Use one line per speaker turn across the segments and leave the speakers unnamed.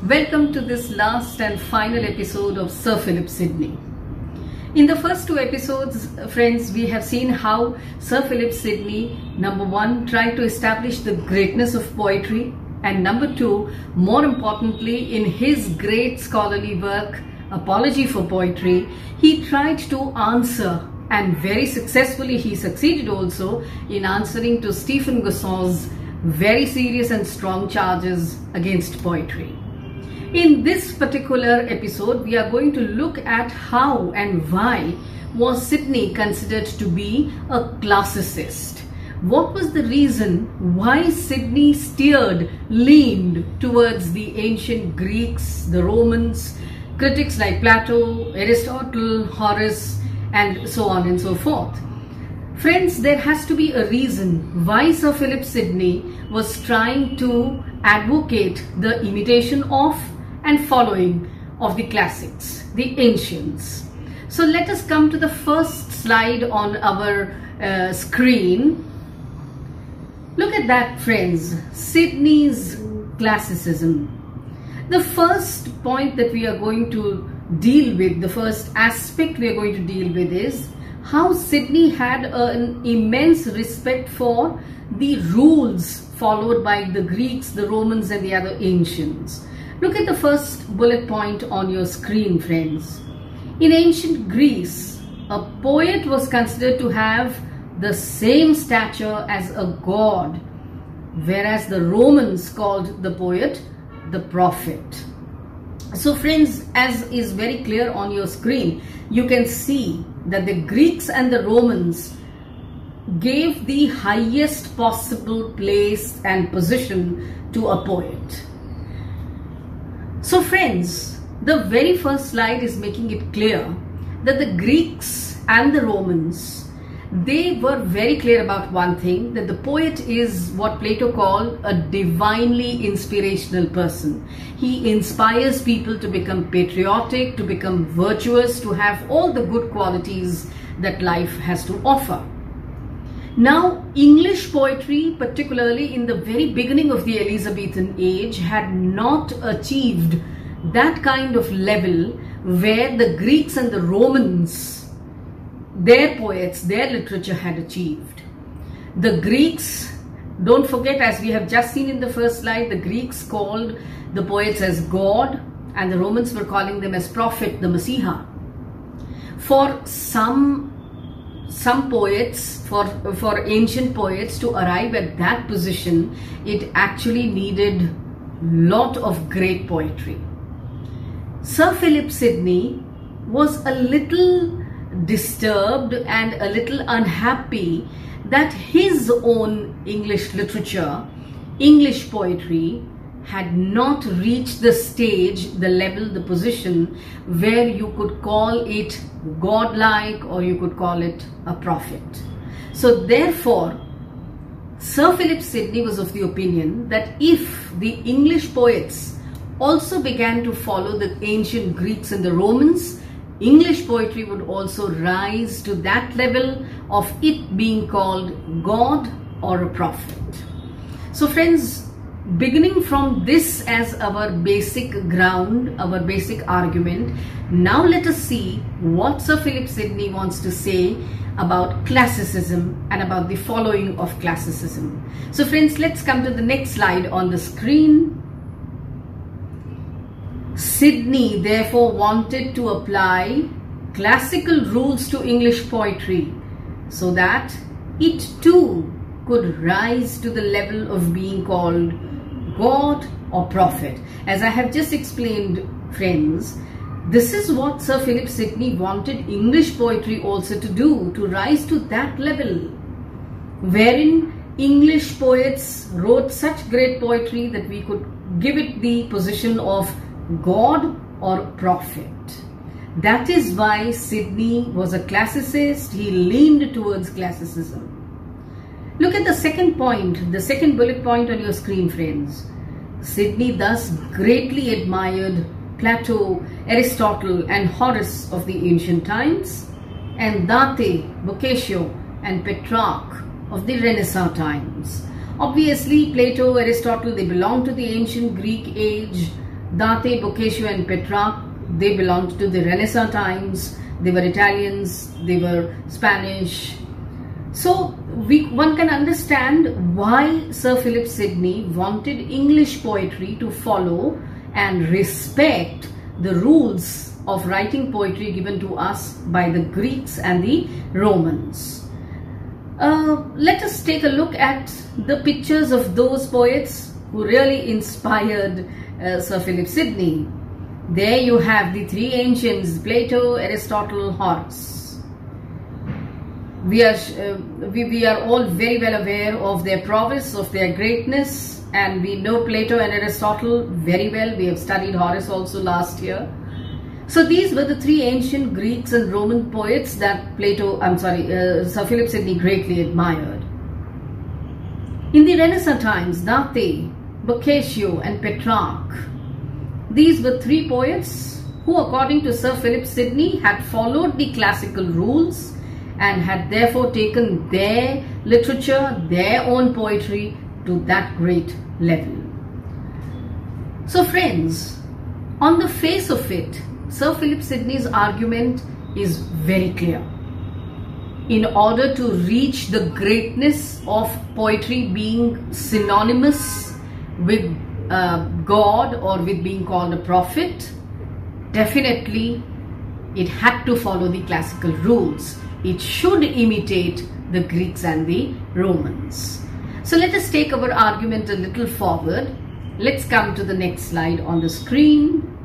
Welcome to this last and final episode of Sir Philip Sidney. In the first two episodes, friends, we have seen how Sir Philip Sidney, number one, tried to establish the greatness of poetry, and number two, more importantly, in his great scholarly work, Apology for Poetry, he tried to answer, and very successfully he succeeded also in answering to Stephen Gosson's very serious and strong charges against poetry. In this particular episode, we are going to look at how and why was Sidney considered to be a classicist. What was the reason why Sidney leaned towards the ancient Greeks, the Romans, critics like Plato, Aristotle, Horace, and so on and so forth. Friends, there has to be a reason why Sir Philip Sidney was trying to advocate the imitation of and following of the classics, the ancients. So let us come to the first slide on our screen. Look at that, friends, Sidney's classicism. The first point that we are going to deal with, the first aspect we are going to deal with is how Sidney had an immense respect for the rules followed by the Greeks, the Romans, and the other ancients. Look at the first bullet point on your screen, friends. In ancient Greece, a poet was considered to have the same stature as a god, whereas the Romans called the poet the prophet. So friends, as is very clear on your screen, you can see that the Greeks and the Romans gave the highest possible place and position to a poet. So friends, the very first slide is making it clear that the Greeks and the Romans, they were very clear about one thing, that the poet is what Plato called a divinely inspirational person. He inspires people to become patriotic, to become virtuous, to have all the good qualities that life has to offer. Now, English poetry, particularly in the very beginning of the Elizabethan age, had not achieved that kind of level where the Greeks and the Romans, their poets, their literature had achieved. The Greeks, don't forget, as we have just seen in the first slide, the Greeks called the poets as God, and the Romans were calling them as prophet, the Messiah. For some poets, for ancient poets to arrive at that position, it actually needed lot of great poetry. Sir Philip Sidney was a little disturbed and a little unhappy that his own English literature, English poetry, had not reached the stage, the level, the position where you could call it godlike or you could call it a prophet. So therefore, Sir Philip Sidney was of the opinion that if the English poets also began to follow the ancient Greeks and the Romans, English poetry would also rise to that level of it being called God or a prophet. So friends, beginning from this as our basic ground, our basic argument, now let us see what Sir Philip Sidney wants to say about classicism and about the following of classicism. So friends, let's come to the next slide on the screen. Sidney therefore wanted to apply classical rules to English poetry so that it too could rise to the level of being called God or prophet. As I have just explained, friends, this is what Sir Philip Sidney wanted English poetry also to do, to rise to that level, wherein English poets wrote such great poetry that we could give it the position of God or prophet. That is why Sidney was a classicist. He leaned towards classicism. Look at the second point, the second bullet point on your screen, friends. Sidney thus greatly admired Plato, Aristotle, and Horace of the ancient times, and Dante, Boccaccio, and Petrarch of the Renaissance times. Obviously, Plato, Aristotle, they belong to the ancient Greek age. Dante, Boccaccio and Petrarch, they belonged to the Renaissance times. They were Italians, they were Spanish. So one can understand why Sir Philip Sidney wanted English poetry to follow and respect the rules of writing poetry given to us by the Greeks and the Romans. Let us take a look at the pictures of those poets who really inspired Sir Philip Sidney. There you have the three ancients, Plato, Aristotle, Horace. We are all very well aware of their prowess, of their greatness, and we know Plato and Aristotle very well. We have studied Horace also last year. So these were the three ancient Greeks and Roman poets that Sir Philip Sidney greatly admired. In the Renaissance times, Dante, Boccaccio and Petrarch, these were three poets who, according to Sir Philip Sidney, had followed the classical rules and had therefore taken their literature, their own poetry to that great level. So friends, on the face of it, Sir Philip Sidney's argument is very clear. In order to reach the greatness of poetry being synonymous with God or with being called a prophet, definitely it had to follow the classical rules. It should imitate the Greeks and the Romans. So let us take our argument a little forward. Let's come to the next slide on the screen.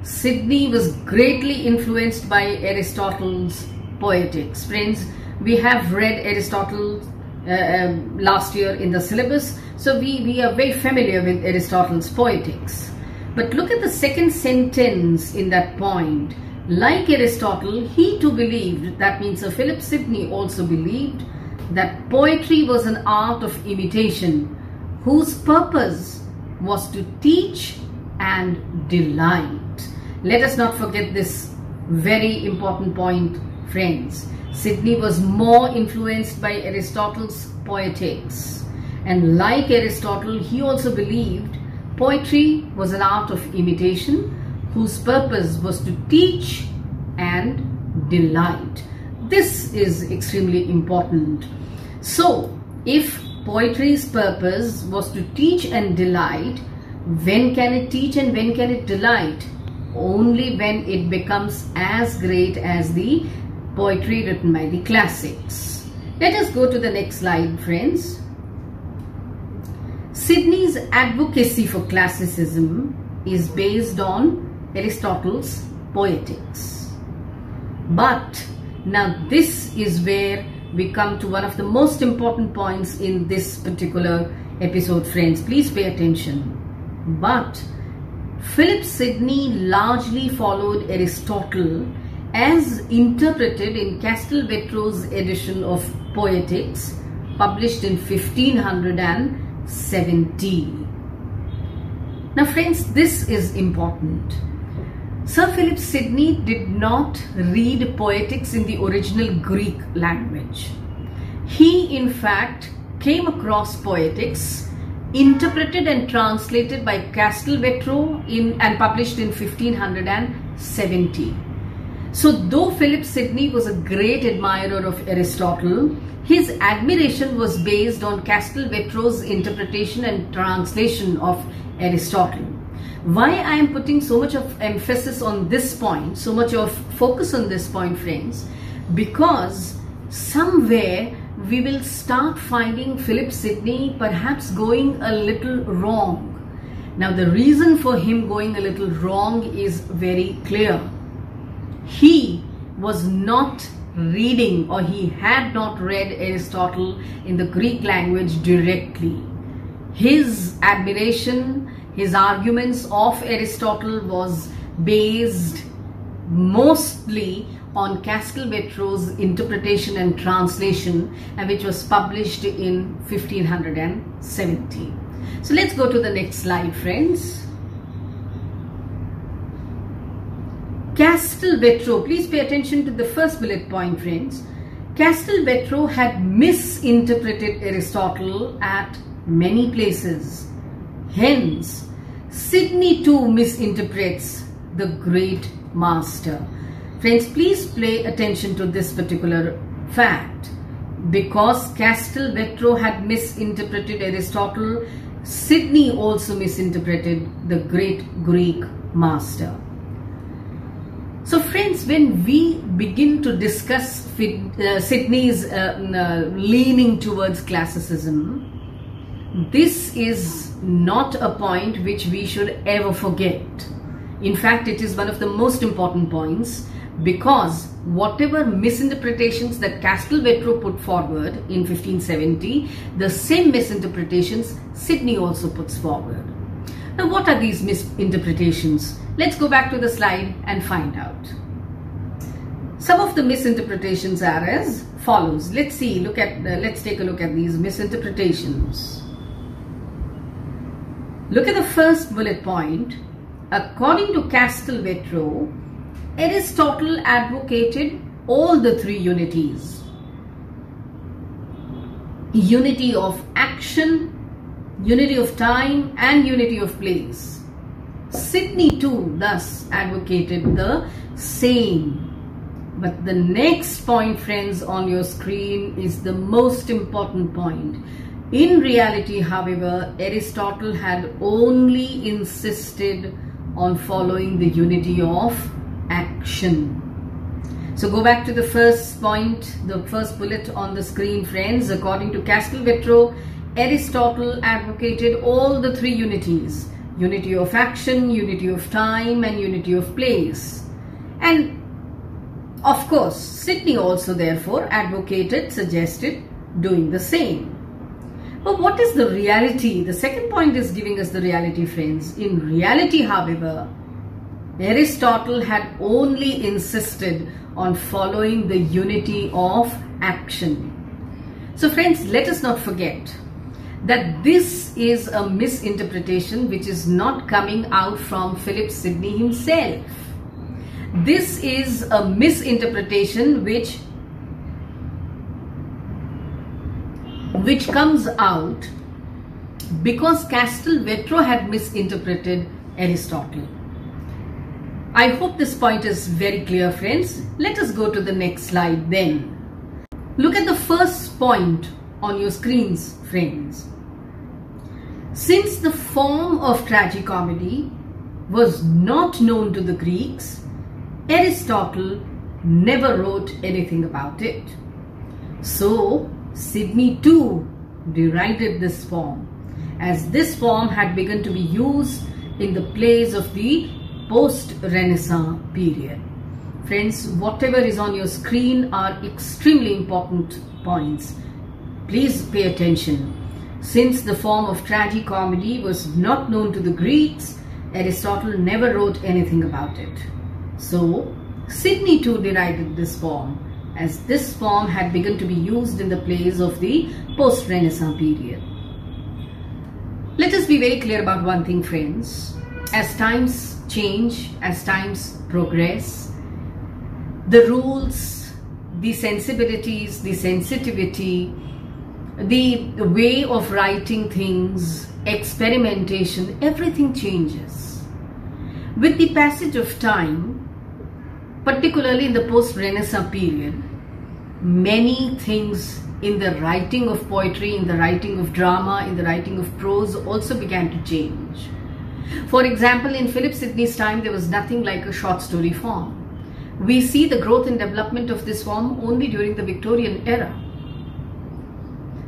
Sidney was greatly influenced by Aristotle's poetics. Friends, we have read Aristotle last year in the syllabus, so we are very familiar with Aristotle's poetics. But look at the second sentence in that point. Like Aristotle, he too believed, that means Sir Philip Sidney also believed, that poetry was an art of imitation whose purpose was to teach and delight. Let us not forget this very important point, friends. Sidney was more influenced by Aristotle's poetics, and like Aristotle, he also believed poetry was an art of imitation whose purpose was to teach and delight. This is extremely important. So, if poetry's purpose was to teach and delight, when can it teach and when can it delight? Only when it becomes as great as the poetry written by the classics. Let us go to the next slide, friends. Sidney's advocacy for classicism is based on Aristotle's poetics. But now this is where we come to one of the most important points in this particular episode, friends. Please pay attention. But Philip Sidney largely followed Aristotle as interpreted in Castelvetro's edition of Poetics, published in 1517. Now friends, this is important. Sir Philip Sidney did not read Poetics in the original Greek language. He in fact came across Poetics interpreted and translated by Castelvetro and published in 1570. So though Philip Sidney was a great admirer of Aristotle, his admiration was based on Castelvetro's interpretation and translation of Aristotle. Why I am putting so much of emphasis on this point, so much of focus on this point, friends? Because somewhere we will start finding Philip Sidney perhaps going a little wrong. Now the reason for him going a little wrong is very clear. He was not reading, or he had not read Aristotle in the Greek language directly. His admiration, his arguments of Aristotle was based mostly on Castelvetro's interpretation and translation, and which was published in 1570. So let's go to the next slide, friends. Castelvetro, please pay attention to the first bullet point, friends. Castelvetro had misinterpreted Aristotle at many places. Hence, Sidney too misinterprets the great master. Friends, please pay attention to this particular fact. Because Castelvetro had misinterpreted Aristotle, Sidney also misinterpreted the great Greek master. So friends, when we begin to discuss Sidney's leaning towards classicism, this is not a point which we should ever forget. In fact, it is one of the most important points, because whatever misinterpretations that Castelvetro put forward in 1570, the same misinterpretations Sidney also puts forward. Now, what are these misinterpretations? Let's go back to the slide and find out. Some of the misinterpretations are as follows. Let's take a look at these misinterpretations. Look at the first bullet point. According to Castelvetro, Aristotle advocated all the three unities: unity of action, unity of time, and unity of place. Sidney too thus advocated the same. But the next point, friends, on your screen is the most important point. In reality, however, Aristotle had only insisted on following the unity of action. So go back to the first point, the first bullet on the screen, friends. According to Castelvetro, Aristotle advocated all the three unities: unity of action, unity of time, and unity of place. And of course, Sidney also therefore suggested doing the same. But what is the reality? The second point is giving us the reality, friends. In reality, however, Aristotle had only insisted on following the unity of action. So friends, let us not forget that this is a misinterpretation which is not coming out from Philip Sidney himself. This is a misinterpretation which comes out because Castelvetro had misinterpreted Aristotle. I hope this point is very clear, friends. Let us go to the next slide then. Look at the first point on your screens, friends. Since the form of tragicomedy was not known to the Greeks, Aristotle never wrote anything about it. So Sidney too derided this form, as this form had begun to be used in the plays of the post-Renaissance period. Friends, whatever is on your screen are extremely important points. Please pay attention. Since the form of tragicomedy was not known to the Greeks, Aristotle never wrote anything about it. So Sidney too derided this form, as this form had begun to be used in the plays of the post-Renaissance period. Let us be very clear about one thing, friends. As times change, as times progress, the rules, the sensibilities, the sensitivity, the way of writing things, experimentation, everything changes. With the passage of time, particularly in the post-Renaissance period, many things in the writing of poetry, in the writing of drama, in the writing of prose also began to change. For example, in Philip Sidney's time, there was nothing like a short story form. We see the growth and development of this form only during the Victorian era.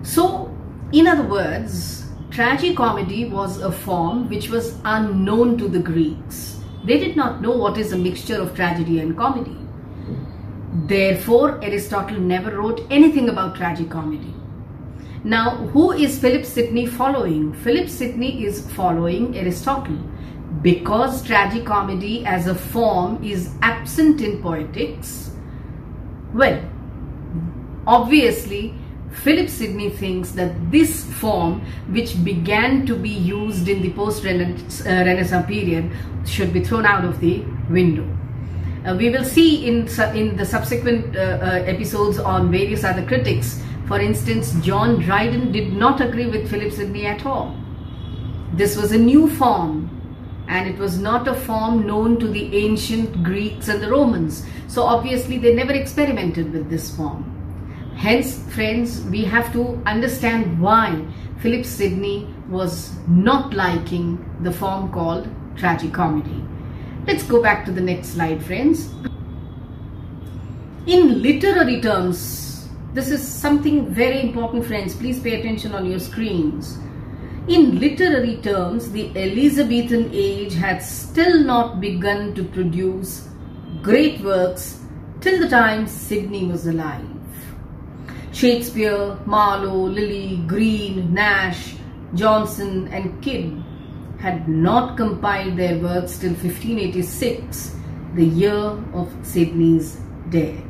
So, in other words, tragicomedy was a form which was unknown to the Greeks. They did not know what is a mixture of tragedy and comedy. Therefore, Aristotle never wrote anything about tragicomedy. Now, who is Philip Sidney following? Philip Sidney is following Aristotle because tragicomedy as a form is absent in poetics. Well, obviously, Philip Sidney thinks that this form, which began to be used in the post-Renaissance period, should be thrown out of the window. We will see in the subsequent episodes on various other critics. For instance, John Dryden did not agree with Philip Sidney at all. This was a new form and it was not a form known to the ancient Greeks and the Romans. So obviously they never experimented with this form. Hence, friends, we have to understand why Philip Sidney was not liking the form called tragicomedy. Let's go back to the next slide, friends. In literary terms, this is something very important, friends. Please pay attention on your screens. In literary terms, the Elizabethan age had still not begun to produce great works till the time Sidney was alive. Shakespeare, Marlowe, Lilly, Greene, Nash, Johnson and Kidd had not compiled their works till 1586, the year of Sidney's death.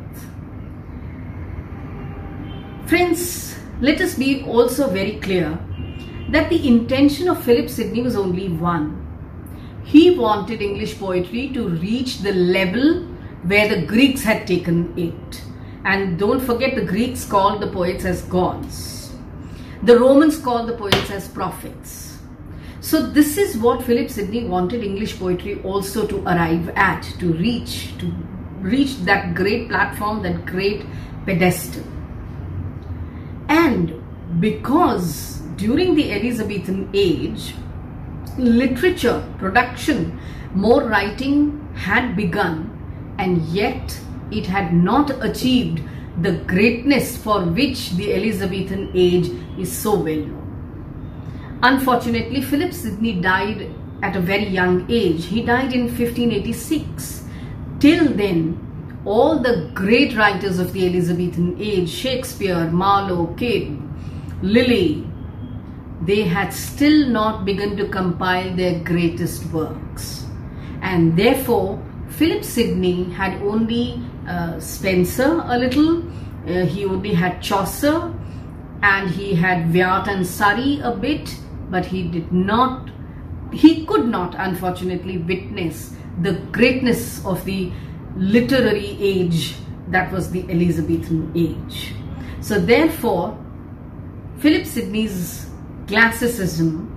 Friends, let us be also very clear that the intention of Philip Sidney was only one. He wanted English poetry to reach the level where the Greeks had taken it. And don't forget, the Greeks called the poets as gods. The Romans called the poets as prophets. So this is what Philip Sidney wanted English poetry also to arrive at, to reach that great platform, that great pedestal. And because during the Elizabethan age, literature, production, more writing had begun, and yet it had not achieved the greatness for which the Elizabethan age is so well known. Unfortunately, Philip Sidney died at a very young age. He died in 1586. Till then, all the great writers of the Elizabethan age, Shakespeare, Marlowe, Kidd, Lilly, they had still not begun to compile their greatest works. And therefore, Philip Sidney had only Spenser a little, he only had Chaucer, and he had Wyatt and Surrey a bit, but he could not unfortunately witness the greatness of the literary age that was the Elizabethan age. So therefore, Philip Sidney's classicism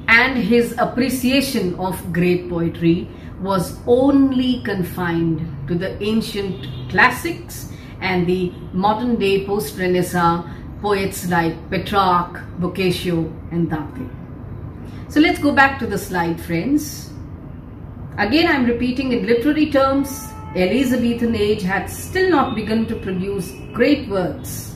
and his appreciation of great poetry was only confined to the ancient classics and the modern day post-Renaissance poets like Petrarch, Boccaccio and Dante. So let's go back to the slide, friends. Again, I'm repeating, in literary terms, Elizabethan age had still not begun to produce great works.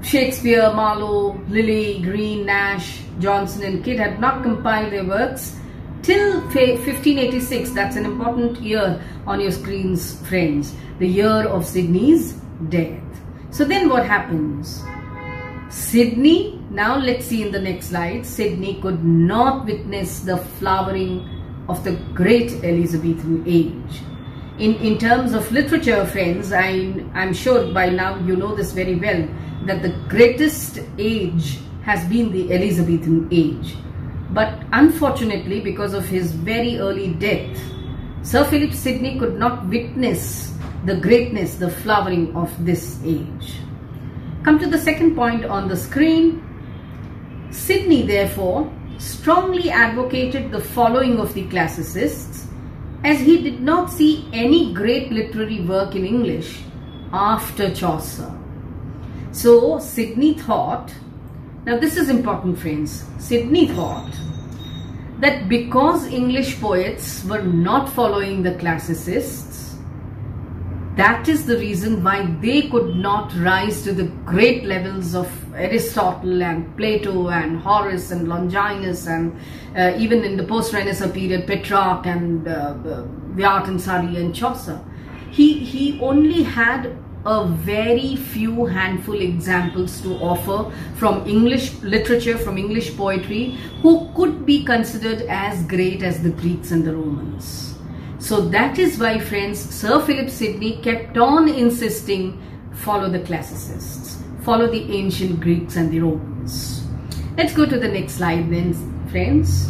Shakespeare, Marlowe, Lilly, Greene, Nash, Johnson and Kidd had not compiled their works till 1586. That's an important year on your screens, friends. The year of Sidney's death. So then what happens? Sidney, now let's see in the next slide, Sidney could not witness the flowering of the great Elizabethan age. In terms of literature, friends, I'm sure by now you know this very well, that the greatest age has been the Elizabethan age. But unfortunately, because of his very early death, Sir Philip Sidney could not witness the greatness, the flowering of this age. Come to the second point on the screen. Sidney, therefore, strongly advocated the following of the classicists, as he did not see any great literary work in English after Chaucer. So Sidney thought, now this is important, friends, Sidney thought that because English poets were not following the classicists, that is the reason why they could not rise to the great levels of Aristotle and Plato and Horace and Longinus and even in the post-Renaissance period, Petrarch and Wyatt and Surrey and Chaucer. He only had a very few handful examples to offer from English literature, from English poetry, who could be considered as great as the Greeks and the Romans. So that is why, friends, Sir Philip Sidney kept on insisting, follow the classicists, follow the ancient Greeks and the Romans. Let's go to the next slide then, friends.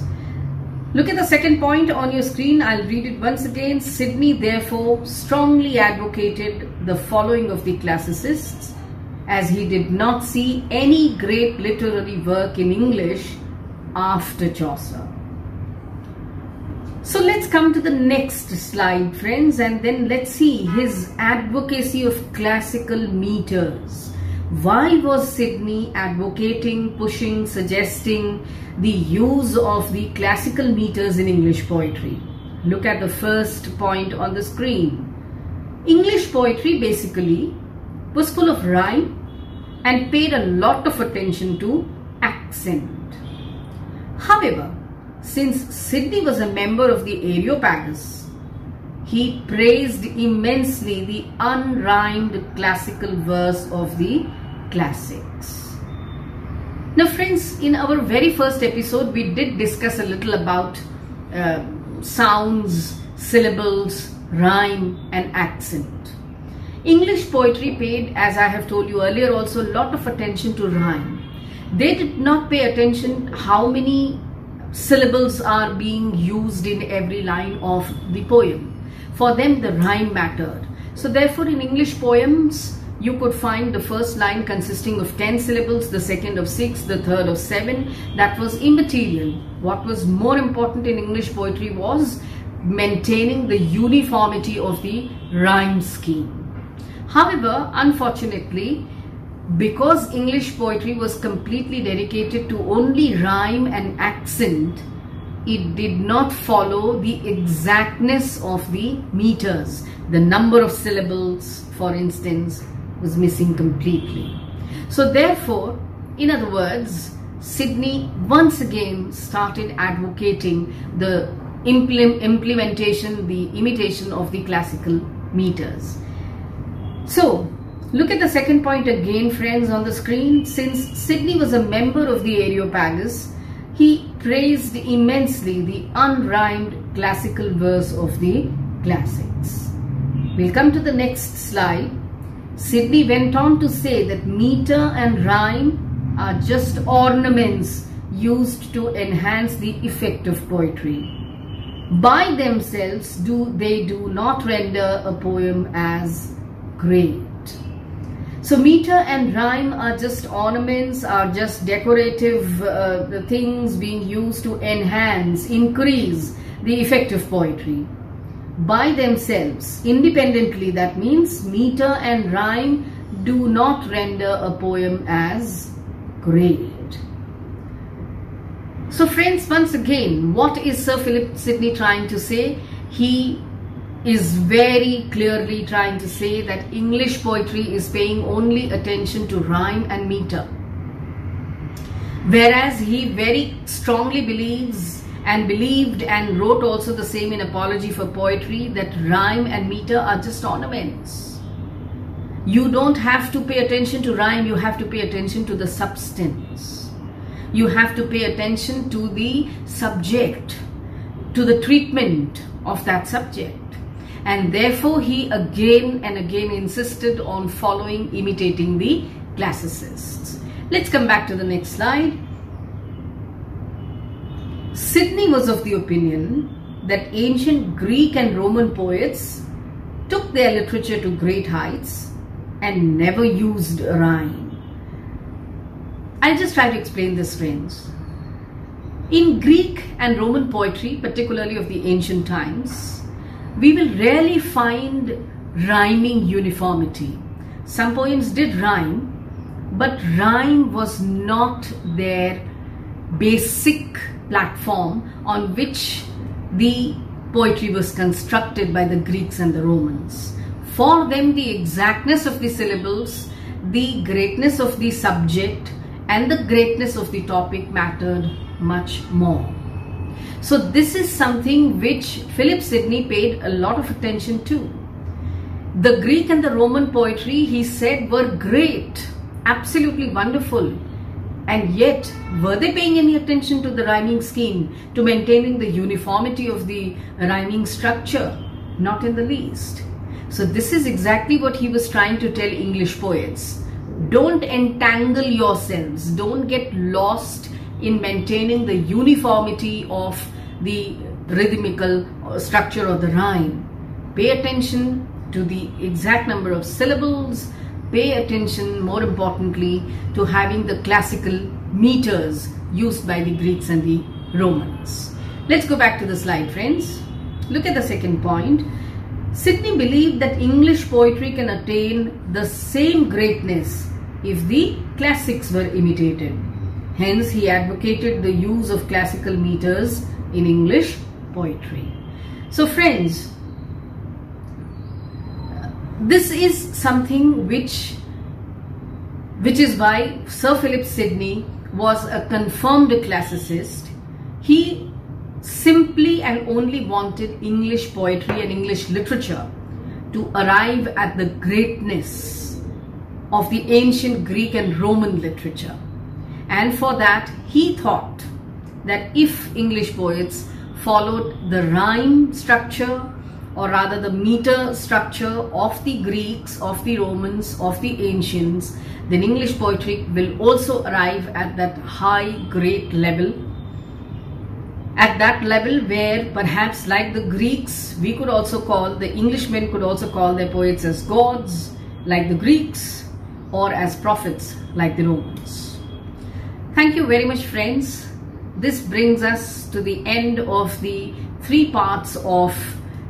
Look at the second point on your screen. I'll read it once again. Sidney therefore strongly advocated the following of the classicists, as he did not see any great literary work in English after Chaucer. So let's come to the next slide, friends, and then let's see his advocacy of classical meters. Why was Sidney advocating, pushing, suggesting the use of the classical meters in English poetry? Look at the first point on the screen. English poetry basically was full of rhyme and paid a lot of attention to accent. However, since Sidney was a member of the Areopagus, he praised immensely the unrhymed classical verse of the classics. Now friends, in our very first episode, we did discuss a little about sounds, syllables, rhyme and accent. English poetry paid, as I have told you earlier, also a lot of attention to rhyme. They did not pay attention how many syllables are being used in every line of the poem. For them, the rhyme mattered. So therefore, in English poems, you could find the first line consisting of 10 syllables, the second of 6, the third of 7. That was immaterial. What was more important in English poetry was maintaining the uniformity of the rhyme scheme. However, unfortunately, because English poetry was completely dedicated to only rhyme and accent, it did not follow the exactness of the meters. The number of syllables, for instance, was missing completely. So therefore, in other words, Sidney once again started advocating the implementation, the imitation of the classical meters. So, look at the second point again, friends, on the screen. Since Sidney was a member of the Areopagus, he praised immensely the unrhymed classical verse of the classics. We'll come to the next slide. Sidney went on to say that meter and rhyme are just ornaments used to enhance the effect of poetry. By themselves, they do not render a poem as great. So meter and rhyme are just ornaments, are just decorative things being used to enhance, increase the effect of poetry. By themselves, independently, that means meter and rhyme do not render a poem as great. So friends, once again, what is Sir Philip Sidney trying to say? He is very clearly trying to say that English poetry is paying only attention to rhyme and meter. Whereas he very strongly believes and believed and wrote also the same in Apology for Poetry, that rhyme and meter are just ornaments. You don't have to pay attention to rhyme, you have to pay attention to the substance. You have to pay attention to the subject, to the treatment of that subject. And therefore he again and again insisted on imitating the classicists. Let's come back to the next slide. Sidney was of the opinion that ancient Greek and Roman poets took their literature to great heights and never used rhyme. I'll just try to explain this, friends. In Greek and Roman poetry, particularly of the ancient times, we will rarely find rhyming uniformity. Some poems did rhyme, but rhyme was not their basic platform on which the poetry was constructed by the Greeks and the Romans. For them, the exactness of the syllables, the greatness of the subject, and the greatness of the topic mattered much more. So this is something which Philip Sidney paid a lot of attention to. The Greek and the Roman poetry, he said, were great, absolutely wonderful. And yet, were they paying any attention to the rhyming scheme, to maintaining the uniformity of the rhyming structure? Not in the least. So this is exactly what he was trying to tell English poets. Don't entangle yourselves. Don't get lost in maintaining the uniformity of the rhythmical structure of the rhyme. Pay attention to the exact number of syllables. Pay attention, more importantly, to having the classical meters used by the Greeks and the Romans. Let's go back to the slide, friends. Look at the second point. Sidney believed that English poetry can attain the same greatness if the classics were imitated. Hence, he advocated the use of classical meters in English poetry. So friends, this is something which is why Sir Philip Sidney was a confirmed classicist. He simply and only wanted English poetry and English literature to arrive at the greatness of the ancient Greek and Roman literature. And for that, he thought that if English poets followed the rhyme structure, or rather the meter structure of the Greeks, of the Romans, of the ancients, then English poetry will also arrive at that high, great level. At that level where perhaps like the Greeks, we could also call, the Englishmen could also call their poets as gods like the Greeks, or as prophets like the Romans. Thank you very much, friends. This brings us to the end of the 3 parts of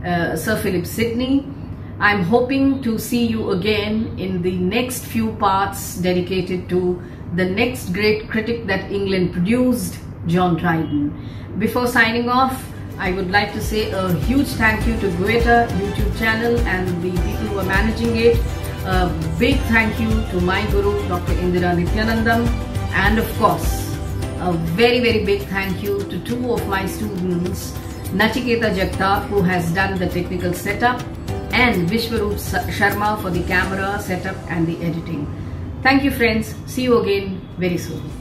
Sir Philip Sidney. I'm hoping to see you again in the next few parts dedicated to the next great critic that England produced, John Dryden. Before signing off, I would like to say a huge thank you to Goethe YouTube channel and the people who are managing it. A big thank you to my guru, Dr. Indira Nithyanandam, and of course, a very, very big thank you to 2 of my students, Nachiketa Jagtap, who has done the technical setup, and Vishwaroop Sharma for the camera setup and the editing. Thank you, friends. See you again very soon.